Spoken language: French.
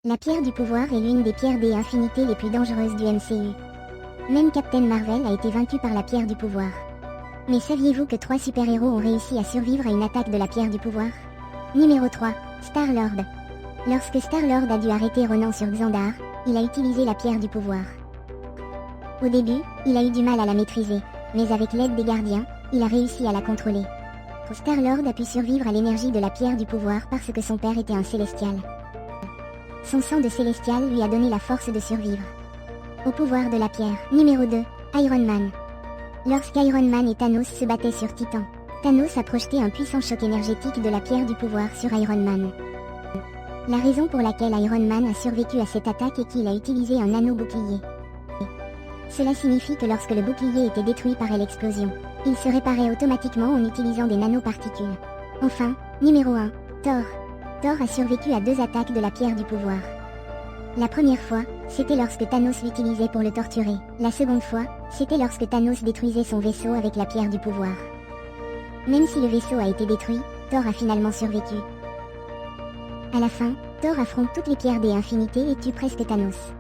La pierre du pouvoir est l'une des pierres des infinités les plus dangereuses du MCU. Même Captain Marvel a été vaincu par la pierre du pouvoir. Mais saviez-vous que 3 super-héros ont réussi à survivre à une attaque de la pierre du pouvoir? Numéro 3, Star-Lord. Lorsque Star-Lord a dû arrêter Ronan sur Xandar, il a utilisé la pierre du pouvoir. Au début, il a eu du mal à la maîtriser, mais avec l'aide des gardiens, il a réussi à la contrôler. Star-Lord a pu survivre à l'énergie de la pierre du pouvoir parce que son père était un célestial. Son sang de célestial lui a donné la force de survivre. Au pouvoir de la pierre. Numéro 2, Iron Man. Lorsqu'Iron Man et Thanos se battaient sur Titan, Thanos a projeté un puissant choc énergétique de la pierre du pouvoir sur Iron Man. La raison pour laquelle Iron Man a survécu à cette attaque est qu'il a utilisé un anneau bouclier. Cela signifie que lorsque le bouclier était détruit par l'explosion, il se réparait automatiquement en utilisant des nanoparticules. Enfin, numéro 1, Thor. Thor a survécu à 2 attaques de la pierre du pouvoir. La première fois, c'était lorsque Thanos l'utilisait pour le torturer. La seconde fois, c'était lorsque Thanos détruisait son vaisseau avec la pierre du pouvoir. Même si le vaisseau a été détruit, Thor a finalement survécu. À la fin, Thor affronte toutes les pierres des infinités et tue presque Thanos.